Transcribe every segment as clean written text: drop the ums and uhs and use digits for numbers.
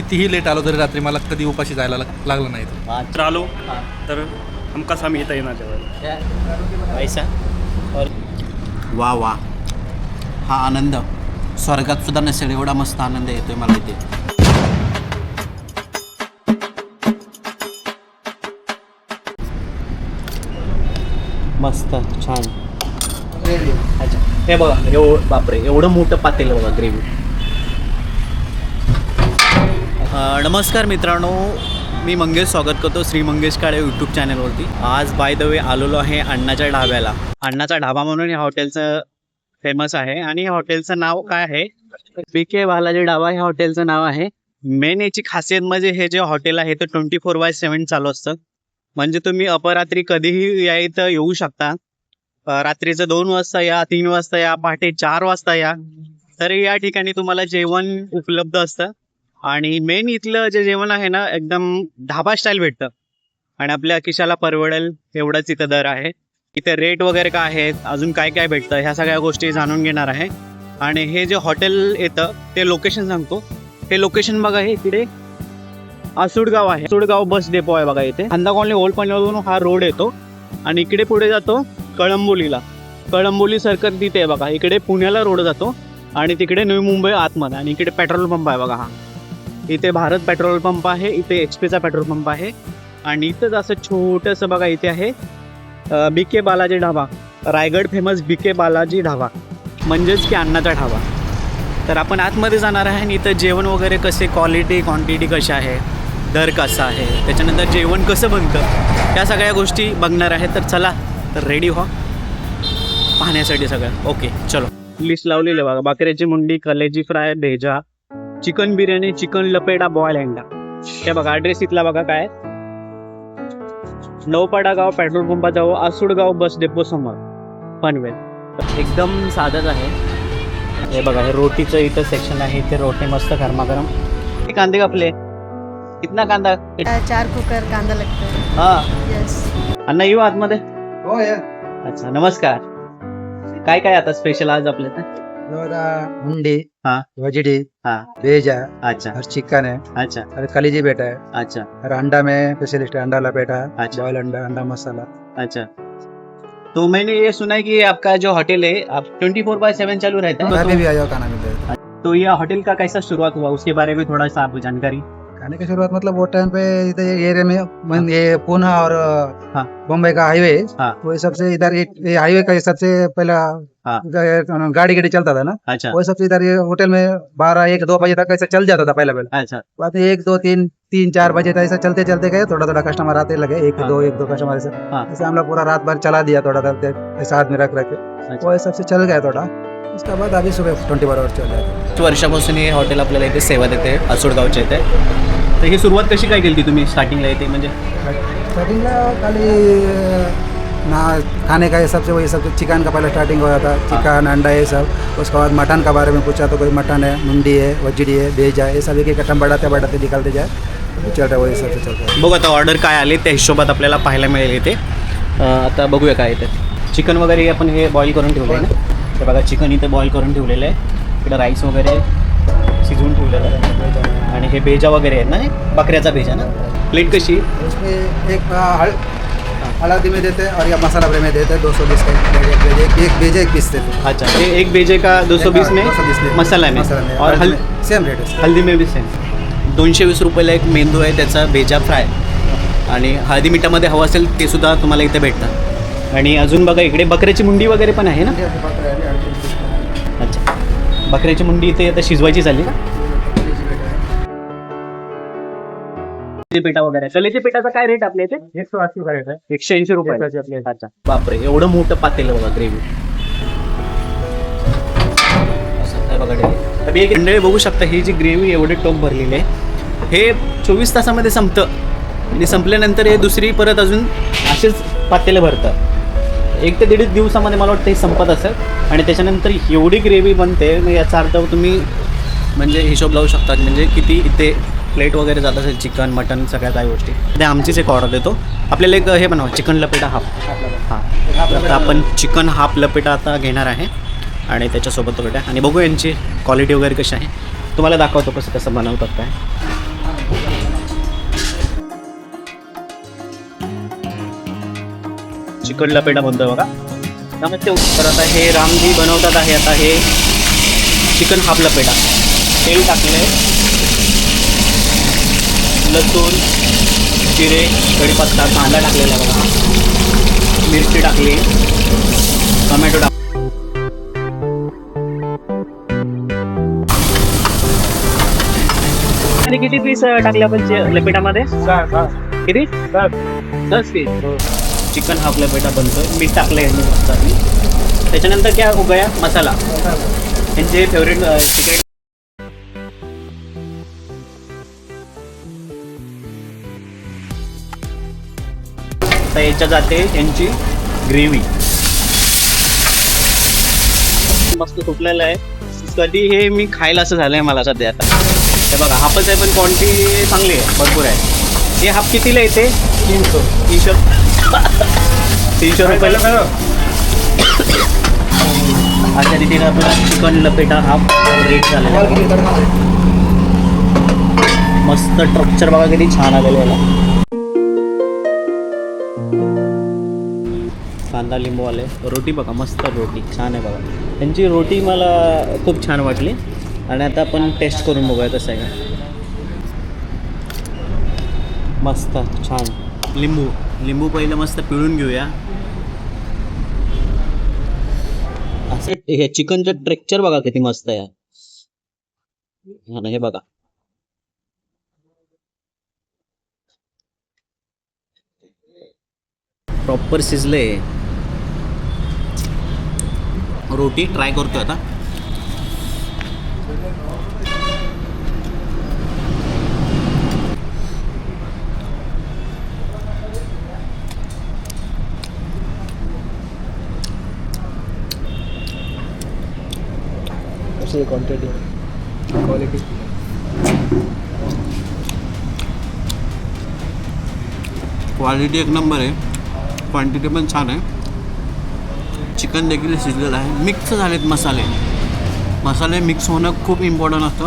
कितीही लेट आलो तरी रात्री मला कधी उपाशी जायला लागलं नाही. जर आलो तर हमखास आम्ही इथं येणार जेवायला. पैसा वा वा, हा आनंद स्वर्गात सुद्धा नसेल एवढा मस्त आनंद येतोय मला इथे. मस्त छान. अच्छा हे बघा, बापरे एवढं मोठं पातेल बघा ग्रेव्ही. नमस्कार मित्रांनो, मी मंगेश स्वागत करतो श्री मंगेश काळे यूट्यूब चॅनलवरती. आज बाय द वे आलेलो आहे अण्णाच्या ढाब्याला. अण्णाचा ढाबा म्हणून या हॉटेलचं फेमस आहे आणि या हॉटेलचं नाव काय आहे, BK बालाजी ढाबा हे हॉटेलचं नाव आहे. मेन याची खासियत म्हणजे हे जे हॉटेल आहे ते 24/7 चालू असतं. म्हणजे तुम्ही अपरात्री कधीही या इथं येऊ शकता. रात्रीचं 2 वाजता या, 3 वाजता या, पहाटे 4 वाजता या, तरी या ठिकाणी तुम्हाला जेवण उपलब्ध असतं. आणि मेन इथलं जे जेवण आहे ना, एकदम ढाबा स्टाईल भेटतं आणि आपल्या खिशाला परवडेल एवढंच इथं दर आहे. इथे रेट वगैरे काय आहेत, अजून काय काय भेटतं, ह्या सगळ्या गोष्टी जाणून घेणार आहे. आणि हे जे हॉटेल येतं ते लोकेशन सांगतो. हे लोकेशन बघा, हे इकडे आसूडगाव आहे. आसूडगाव बस डेपो आहे बघा. इथे खांदा कॉलनी ओल्ड पनवेलवरून हा रोड येतो आणि इकडे पुढे जातो कळंबोलीला. कळंबोली सर्कल तिथे आहे बघा. इकडे पुण्याला रोड जातो आणि तिकडे नवी मुंबई आतमध्ये. आणि इकडे पेट्रोल पंप आहे बघा. हा इथे भारत पेट्रोल पंप आहे, इथे HPचा पेट्रोल पंप आहे. आणि इथंच असं छोटंसं बघा इथे आहे BK Balaji dhaba. Raigad famous BK Balaji dhaba म्हणजेच की अण्णाचा ढाबा. तर आपण आतमध्ये जाणार आहे आणि इथं जेवण वगैरे कसे, क्वालिटी क्वांटिटी कशा आहे, दर कसा आहे, त्याच्यानंतर जेवण कसं बनतं, या सगळ्या गोष्टी बघणार आहे. तर चला, तर रेडी व्हा पाहण्यासाठी सगळं. ओके चलो. लिस्ट लावलेली बघा. बकऱ्याची मुंडी, कलेजी फ्राय, भेजा, चिकन बिर्याणी, चिकन लपेटा, बॉयल अंडा. हे बघा ॲड्रेस इथला बघा काय, नवपाडा गाव पेट्रोल पंपाजवळ, आसूडगाव बस डेपो समोर, पनवेल. एकदम साधंच आहे. हे बघा, हे रोटीचं इथं सेक्शन आहे. इथे रोटी मस्त गरमागरम. हे कांदे कापले. कितना कांदा? 4 कुकर कांदा लागतो. हा यस. अण्णा येऊ आतमध्ये. हो या. अच्छा नमस्कार. काय काय आता स्पेशल आज आपल्या इथं? मुंडी, हाँ वजड़ी, हाँ भेजा अच्छा और चिकन है अच्छा और कलीजी बेटा है अच्छा और अंडा में स्पेशलिस्ट है, अंडा लपेटा, अच्छा। बॉयल अंडा, अंडा मसाला। अच्छा. तो मैंने ये सुना है कि आपका जो होटल है आप 24/7 चालू रहता है. कभी भी आया खाना मिलता है। तो ये होटल का कैसा शुरुआत हुआ, उसके बारे में थोड़ा सा आप जानकारी. खाने की शुरुआत मतलब वो टाइम पे इधर ये एरिया में ये पूना और हाँ। बम्बई का हाईवे, हाँ। वो सबसे इधर ये हाईवे का सबसे पहला हाँ। गाड़ी चलता था ना, अच्छा वो सबसे इधर ये होटल में 12-1-2 बजे तक ऐसा चल जाता था पहले। अच्छा बाद में 1-2-3-4 बजे तक ऐसा चलते चलते गए, थोड़ा थोड़ा कस्टमर आते लगे, एक हाँ। दो कस्टमर ऐसे हाँ। ऐसे हम लोग पूरा रात भर चला दिया, थोड़ा थोड़ा साथ में रख के अच्छा. वो सबसे चल गया थोड़ा. उसके बाद अभी सुबह 24 आवर चल जाता. वर्षापासून हे हॉटेल आपल्याला इथे सेवा देते आसूडगावच्या इथे. तर ही सुरुवात कशी काय केली तुम्ही स्टार्टिंगला इथे, म्हणजे स्टार्टिंग खाली ना खाने का ये सबसे वही सब चिकन का पहले स्टार्टिंग हो जाता, चिकन अंडा ये सब. उसके बाद मटन का बारे में पूछा तो कोई मटन है, मुंडी है, वजड़ी है, भेजा है, ये सब एक एक आइटम बढ़ाते निकालते जाए चल रहा है, वही सबसे चल रहा है. बघू आता ऑर्डर काय आले त्या हिशोबात आपल्याला पाहायला मिळेल इथे. आता बघूया काय इथे. चिकन वगैरे आपण हे बॉईल करून ठेवलं आहे ना. हे बघा चिकन इथे बॉईल करून ठेवलेलं आहे. इकडे राईस वगैरे शिजवून ठेवलेलं आहे. आणि हे भेजा वगैरे आहेत ना, हे बकऱ्याचा भेजा ना. प्लेट कशी? उसमें एक हल्दी में देते हैं और या मसाला फ्राई में देते हैं 220 का एक भेजे एक पीस देते हैं. अच्छा, ये एक भेजे का 220 में, 220 में मसाला में और सेम रेट है. हल्दी में भी सेम. 220 रुपयाला एक मेंदू आहे त्याचा भेजा फ्राय. आणि हळदी मिठामध्ये हवं असेल ते सुद्धा तुम्हाला इथे भेटतं. आणि अजून बघा इकडे बकऱ्याची मुंडी वगैरे पण आहे ना. अच्छा, बकऱ्याची मुंडी इथे आता शिजवायची झाली ना. पेटा वगैरे, कलेच्या पेटाचा काय रेट आपल्या इथे? 180 का रेट है. 180 रुपये. अच्छा बापरे, एवढं मोठं पातेल बघा ग्रेव्ही. तर एक मंडळी बघू शकता, ही जी ग्रेव्ही एवढे टोप भरलेली आहे, हे 24 तासामध्ये संपतं. आणि संपल्यानंतर हे दुसरी परत अजून असेच पातेलं भरतं. 1 ते 1.5 दिवसामध्ये मला वाटतं हे संपत असेल. आणि त्याच्यानंतर एवढी ग्रेव्ही बनते, मग याचा अर्थ तुम्ही म्हणजे हिशोब लावू शकता म्हणजे किती इथे प्लेट वगैरे जात असेल. चिकन मटन सगळ्या काही गोष्टी. ते आमचीच एक ऑर्डर देतो. आपल्याला एक हे बनवा, चिकन लपेटा हाफ. हां, आता आपण चिकन हाफ लपेटा आता घेणार आहे आणि त्याच्यासोबत लपेटा. आणि बघू यांची क्वालिटी वगैरे कशी आहे, तुम्हाला दाखवतो कसं कसं बनवतात काय. चिकन लपेटा बनतोय बघा. त्यामुळे ते तर आता हे रामजी बनवतात आहे. आता हे चिकन हाफ लपेटा. तेल टाकले, लसूण, जिरे, कढीपत्ता, कांदा टाकलेला बघा, मिरची टाकली, टोमॅटो टाक. आणि किती पीस टाकले आपण लपेटामध्ये? किती? 10 पीस. चिकन हाफ लपेटा बनतोय. मीठ टाकलंय त्याच्यानंतर क्या हो गया मसाला. त्यांचे फेवरेट चिकन. तर याच्या जाते यांची ग्रेव्ही. मस्त सुटलेलं आहे. कधी हे मी खायला असं झालंय मला सध्या. आता हे बघा हाफच आहे पण क्वांटिटी चांगली आहे, भरपूर आहे. हे हाफ कितीला येते? 300 रुपयाला. अशा रीतीने आपला चिकन लपेटा हाफ रेट झालेला आहे. मस्त स्ट्रक्चर बघा किती छान आलेलं आहे. कांदा लिंबू आले. रोटी बघा, मस्त रोटी छान आहे बघा. त्यांची रोटी मला खूप छान वाटली. आणि आता आपण टेस्ट करून बघूया कसं आहे का. मस्त छान. लिंबू पहिलं मस्त पिळून घेऊया. असं हे चिकनचं टेक्स्चर बघा किती मस्त आहे. हे बघा प्रॉपर शिजले. रोटी ट्राय करतोय आता. क्वालिटी एक नंबर आहे. क्वांटिटी पण छान आहे. चिकन देखील शिजलेलं आहे. मिक्स झालेत मसाले मिक्स होणं खूप इम्पॉर्टंट असतं.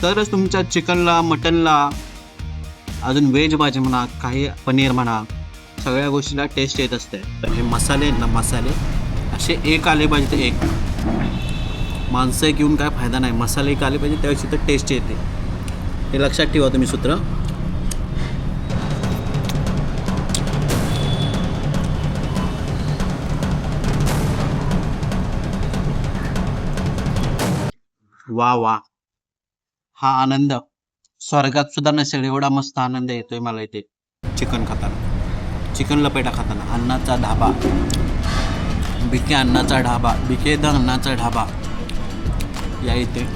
तरच तुमच्या चिकनला, मटनला, अजून व्हेज भाजी म्हणा, काही पनीर म्हणा, सगळ्या गोष्टीला टेस्ट येत असते. तर हे मसाले असे एक आले पाहिजे. ते एक माणसं एक येऊन काय फायदा नाही. मसाले एक आले पाहिजे त्यावेळेस तर टेस्ट येते. हे लक्षात ठेवा तुम्ही सूत्र. वा हा आनंद स्वर्गात सुद्धा नसेल एवढा मस्त आनंद येतोय मला इथे चिकन खाताना. चिकन लपेटा खाताना. अन्नाचा ढाबा, बिके अन्नाचा ढाबा, बिके द अन्नाचा ढाबा या इथे.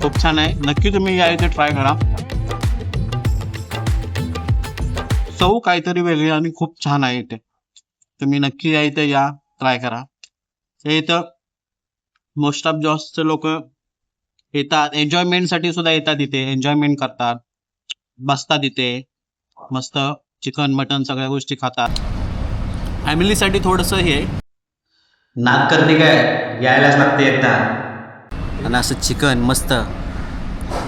खूप छान आहे. नक्की तुम्ही या इथे ट्राय करा. चव काहीतरी वेगळी आणि खूप छान आहे इथे. तुम्ही नक्की या इथे या, ट्राय करा. हे इथं मोस्ट ऑफ जास्त लोक येतात, एन्जॉयमेंटसाठी सुद्धा येतात. इथे एन्जॉयमेंट करतात, बसतात इथे, मस्त चिकन मटन सगळ्या गोष्टी खातात. फॅमिलीसाठी थोडंसं हे नाद करते काय, यायलाच लागते एकदा. आणि असं चिकन मस्त.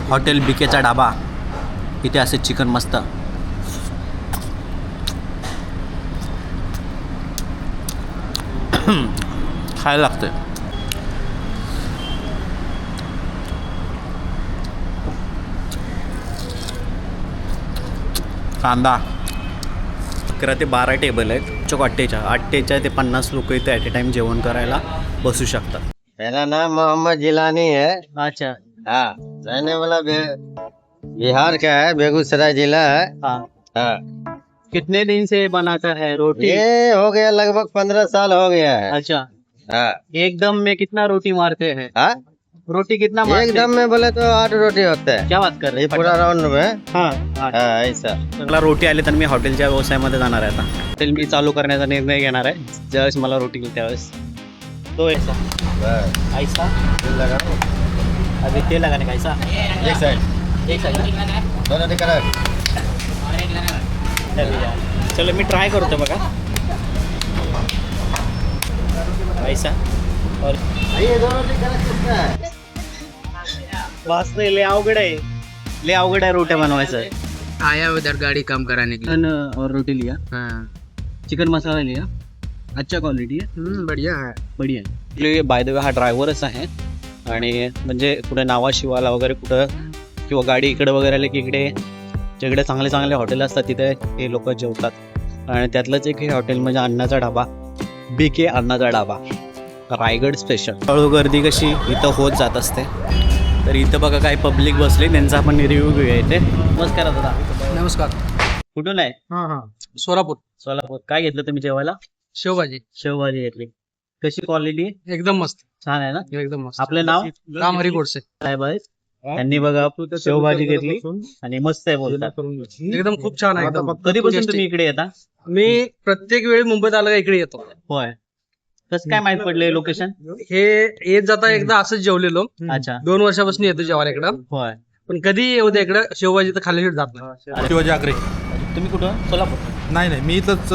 हॉटेल बिकेचा ढाबा, इथे असं चिकन मस्त. खायला लागतंय. कांदा. 11 ते 12 टेबल आहेत. चौक 8 ते 50 लोक इथे ॲट ए टाइम जेवण करायला बसू शकतात. मेरा नाम मोहम्मद जिलानी है। अच्छा. हाँ, रहने वाला बिहार का है, बेगूसराय जिला है। हाँ. हाँ, कितने दिन से बनाता है रोटी? ये हो गया लगभग 15 साल हो गया है। अच्छा. हाँ, एकदम में कितना रोटी मारते हैं? हाँ? रोटी कितना मारते हैं? एकदम में बोले तो 8 रोटी होते हैं। क्या बात कर रहे ये हैं? पूरा राउंड में। हाँ. हाँ, ऐसा। मला रोटी आली तर मी हॉटेलच्या व्यवसायामध्ये जाणार आहे. आता हॉटेल मी चालू करण्याचा निर्णय घेणार आहे ज्यावेळेस मला रोटी येईल त्यावेळेस. तो ऐसा बस, ऐसा लगाओ। अभी तेल लगाने का ऐसा एक साइड एक साइड दोनों दिख रहा चलो मी ट्राय करतो बघा ऐसा और ये दोनों दिख रहा किसका है मस्त लय अवघड आहे रोट्या बनवायचं आया उधर गाड़ी कम कराने के लिए। चिकन और रोटी लिया हाँ चिकन मसाला लिया अच्छा क्वालिटी आहे बढ़िया है। बढिया आहे बाय द वे हा ड्रायव्हरच आहे आणि म्हणजे कुठे नावाशिवाला वगैरे कुठं किंवा गाडी इकडे वगैरे आले की इकडे जिकडे चांगले चांगले हॉटेल असतात तिथे हे लोक जेवतात आणि त्यातलंच एक हे हॉटेल म्हणजे अण्णाचा ढाबा BK अण्णाचा ढाबा रायगड स्पेशल हळू गर्दी कशी इथं होत जात असते तर इथं बघा काही पब्लिक बसले त्यांचा आपण रिव्ह्यू घेऊया इथे नमस्कार दादा नमस्कार. कुठून आहे हां हां सोलापूर. सोलापूर काय घेतलं तुम्ही जेवायला शेवभाजी शेवभाजी घेतली कशी क्वालिटी एकदम मस्त. छान आहे ना एकदम मस्त. आपलं नाव राम हरी गोडसे. साहेब आहेत त्यांनी बघा शेवभाजी घेतली आणि मस्त आहे बोलतात एकदम खूप छान आहे. एकदम कधीपासून तुम्ही इकडे येता मी प्रत्येक वेळी मुंबईत आलं का इकडे येतो. होय कसं काय माहित पडले लोकेशन हे येत जाता एकदा असंच जेवलेलो. अच्छा 2 वर्षापासून येतो जेवायला इकडं. होय पण कधी येऊ दे इकडं शेवभाजी तर खाल्ल्याशिवाय जात नाही. शिवाजी आगरे. तुम्ही कुठं सोलापूर नाही मी इथंच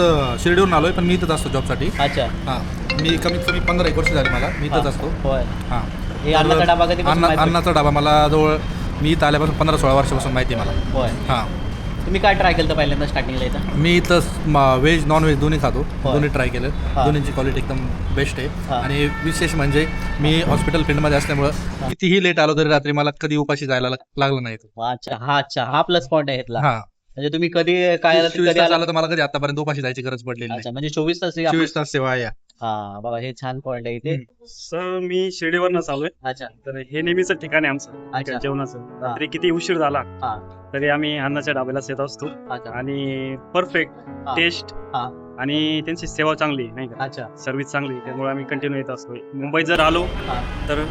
शिर्डीवरून आलोय पण मी इथंच असतो जॉबसाठी. अच्छा हां मी कमीत कमी 15-1 वर्ष झाली मला. मी इथंच असतो. होय हां हे अण्णाचा डाबा कधीपासून माहित पडलं? अन्नाचा डाबा मला जवळ मी इथं आल्यापासून 15-16 वर्षापासून माहिती आहे मला. होय हां तुम्ही काय ट्राय केलं पहिल्यांदा स्टार्टिंगला इथं मी इथं व्हेज नॉन व्हेज दोन्ही खातो. होय. दोन्ही ट्राय केलं. हां. दोन्हीची क्वालिटी एकदम बेस्ट आहे. हां. आणि विशेष म्हणजे मी हॉस्पिटल फील्डमध्ये असल्यामुळं कितीही लेट आलो तरी रात्री मला कधी उपाशी जायला लागलं नाही. अच्छा हा प्लस पॉईंट आहे इथला हां म्हणजे तुम्ही कधी काय आलं तर 24 कधी तास आला आलं तर मला कधी आतापर्यंत उपाशी जायची गरज पडलेली नाही. अच्छा म्हणजे 24 तास 24 तास सेवा आहे. हा बघा हे छान पॉईंट आहे इथे सर मी शिर्डीवरनंच आलोय. अच्छा तर हे नेहमीचं ठिकाण आहे आमचं अच्छा जेवणाचं. हां. तरी किती उशीर झाला हां. तरी आम्ही अन्नाच्या डाब्यालाच येत असतो अच्छा आणि परफेक्ट हां. टेस्ट हां. आणि त्यांची सेवा चांगली आहे, नाही का, अच्छा सर्व्हिस चांगली आहे, त्यामुळे आम्ही कंटिन्यू येत असतो. मुंबईत जर आलो हां. तर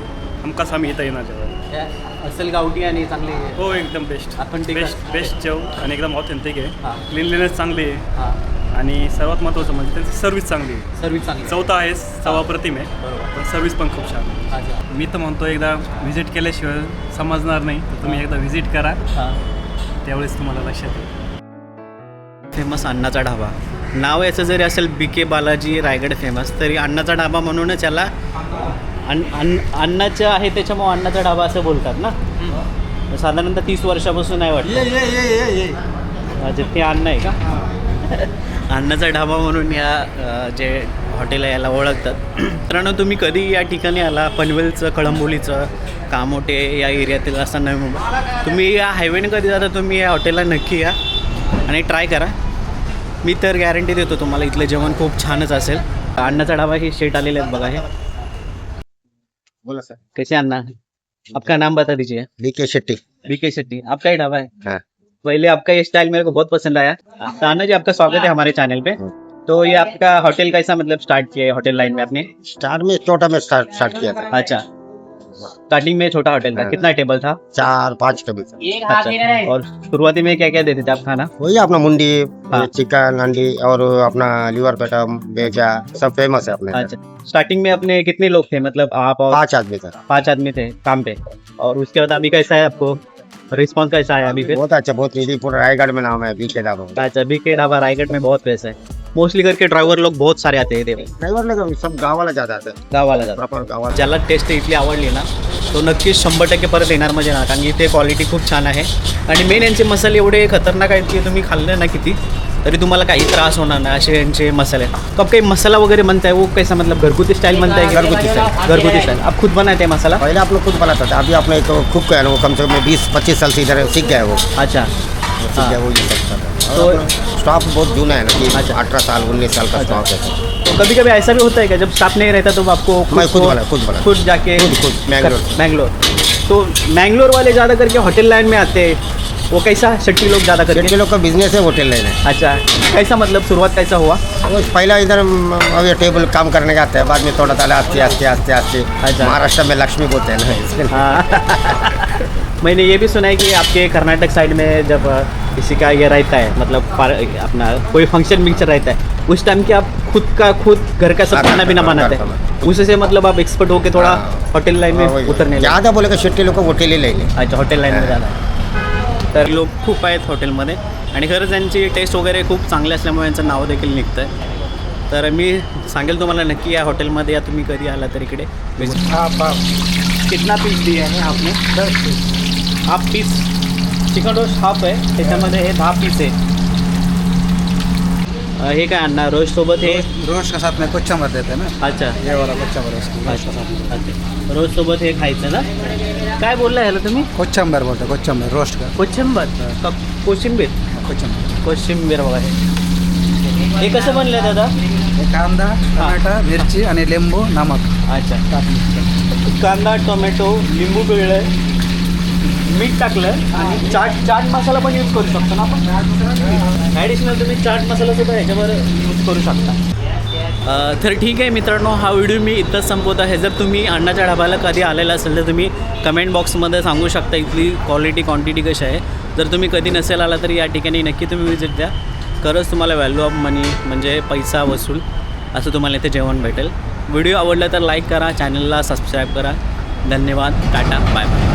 हमखास आम्ही इथं येणार जेवायला. या असेल गावठी आणि चांगली हो एकदम बेस्ट Authentic बेस्ट जेव आणि एकदम ऑथेंटिक आहे. हां. क्लीनलीनेस चांगली आहे हा आणि सर्वात महत्त्वाचं म्हणजे त्यांची सर्व्हिस चांगली आहे. सर्विस चांगली चौथा आहे सवा प्रतिम आहे बरोबर पण सर्व्हिस पण खूप छान आहे. अच्छा मी तर म्हणतो एकदा व्हिजिट केल्याशिवाय समजणार नाही. तर तुम्ही एकदा व्हिजिट करा हां त्यावेळेस तुम्हाला लक्षात येईल. फेमस अण्णाचा ढाबा नाव याचं जरी असेल BK बालाजी रायगड फेमस तरी अण्णाचा ढाबा म्हणूनच याला अण्णाचं आहे त्याच्यामुळे अण्णाचा ढाबा असं बोलतात ना. साधारणतः 30 वर्षापासून आहे वाटतं. अच्छा ते अण्णा आहे का अण्णाचा ढाबा म्हणून या जे हॉटेल आहे याला ओळखतात. मित्रांनो तुम्ही कधी या ठिकाणी आला पनवेलचं कळंबोलीचं कामोटे या एरियातील असताना तुम्ही या हायवेने कधी जाता तुम्ही या हॉटेलला नक्की या आणि ट्राय करा. मी तर गॅरंटी देतो तुम्हाला इथलं जेवण खूप छानच असेल. अण्णाचा ढाबा हे शेट आलेले आहेत बघा हे बोला सर कैसे अन्ना आपका नाम बता दीजिए. BK शेट्टी. BK शेट्टी आपका ही ढाबा है. हाँ. पहले आपका ये स्टाइल मेरे को बहुत पसंद आया. तो अन्ना जी आपका स्वागत है हमारे चैनल पे. तो ये आपका होटल कैसा मतलब स्टार्ट किया है होटल लाइन में आपने. स्टार्ट में छोटा में स्टार्ट किया था. अच्छा स्टार्टिंग में छोटा होटल था. कितना टेबल था. 4-5 टेबल. अच्छा और शुरुआती में क्या क्या देते थे आप खाना. वही अपना मुंडी हाँ. चिकन अंडी और अपना लिवर पेटम बेजा सब फेमस है अपने. अच्छा स्टार्टिंग में अपने कितने लोग थे मतलब आप और 5 आदमी था. 5 आदमी थे काम पे और उसके बाद अभी कैसा है आपको रिस्पॉन्स कैसा है अभी पे. बहुत अच्छा बहुत इजी पूरा रायगढ़ में नाम है BK ढाबा. अच्छा BK ढाबा रायगढ़ में बहुत पैसा है. मोस्टली करके ड्रायव्हर लोग बहुत सारे आते हैं इथे ड्राइवर लोग सब गावाला जाता है. गावाला जातात. प्रॉपर गावाला. ज्याला टेस्ट इथली आवडली ना तो नक्कीच 100% परत येणार म्हणजे ना कारण इथे क्वालिटी खूप छान आहे आणि मेन यांचे मसाले एवढे खतरनाक आहेत की तुम्ही खाल्ले ना किती तरी तुम्हाला काही त्रास होणार नाही असे यांचे मसाले. तो आप काही मसाला वगैरे बनता है वो कैसा मतलब घरगुती स्टाइल बनता है. घरगुती स्टाइल आप खुद बनाते हैं मसाला. पहले आप लोग खुद बनाता था. अभी अपने तो कुक का है वो कम से कम 20-25 साल से इधर सीख गया है वो. अच्छा सीख गया वो ये सब करता है. तो और स्टाफ बहुत जूना है ना कि अच्छा. 18 साल 19 साल का अच्छा. स्टाफ है. तो कभी कभी ऐसा भी होता है क्या जब स्टाफ नहीं रहता तो आपको मैं खुद बना खुद जाके खुद मैंगलोर. तो मैंगलोर वाले ज़्यादा करके होटल लाइन में आते हैं वो कैसा शेट्टी लोग ज़्यादा करके. शेट्टी लोग का बिजनेस है होटल लाइन है. अच्छा कैसा मतलब शुरुआत कैसा हुआ. वो पहला इधर अभी टेबल काम करने का आता है बाद में थोड़ा ताला आस्ते आस्ते आस्ते आस्ते. अच्छा. महाराष्ट्र में लक्ष्मी बोलते हैं ना इसलिए. हाँ मैंने ये भी सुना है कि आपके कर्नाटक साइड में जब किसी का ये रहता है मतलब अपना कोई फंक्शन मिक्सर रहता है उस टाइम की आप खुद घर का सब खाना पीना बनाते हैं, उससे मतलब आप एक्सपर्ट होके थोड़ा होटल लाइन में उतरने लगे. ज़्यादा बोले का शेट्टी लोक हॉटेल ले अच्छा, हॉटेल लाईनमध्ये जाणार. तर लोक खूप आहेत हॉटेलमध्ये आणि खरंच त्यांची टेस्ट वगैरे खूप चांगली असल्यामुळे यांचं नाव देखील निघतं आहे. तर मी सांगेल तुम्हाला नक्की या हॉटेलमध्ये या, तुम्ही कधी आला तर इकडे. कितना पीस दिया है आपने? 10 piece. Half piece chicken roast half आहे, त्याच्यामध्ये हे 10 पीस आहे. हे काय आणणार रोस्ट सोबत? हे रोस्ट के साथ में कोच्चम देते हैं ना, अच्छा ये वाला कोच्चम रोस्ट. अच्छा, रोज सोबत हे खायचं ना. काय बोलला ह्याला तुम्ही? कोच्चंबर बोलते हैं, कोच्चंबर रोस्ट का. कोशिंबीर कोशिंबीर कोच्चंबर. कोशिंबीर बघा हे कसं बनलं दादा? कांदा, टमाटा, मिरची आणि लिंबू, नमक. अच्छा, कांदा, टोमॅटो, लिंबू पिळलं, मीठ टाकलं आणि चाट मसाला पण यूज करू शकतो ना आपण. ॲडिशनल तुम्ही चाट मसाला सुद्धा ह्याच्यावर यूज करू शकता. तर ठीक आहे मित्रांनो, हा व्हिडिओ मी इथंच संपवत आहे. जर तुम्ही अण्णाच्या ढाब्याला कधी आलेला असेल तर तुम्ही कमेंट बॉक्समध्ये सांगू शकता इथली क्वालिटी क्वांटिटी कशी आहे. जर तुम्ही कधी नसेल आला तर या ठिकाणी नक्की तुम्ही विजिट द्या. खरंच तुम्हाला व्हॅल्यू ऑफ मनी म्हणजे पैसा वसूल असं तुम्हाला इथे जेवण भेटेल. व्हिडिओ आवडला तर लाईक करा, चॅनलला सबस्क्राईब करा. धन्यवाद, टाटा, बाय बाय.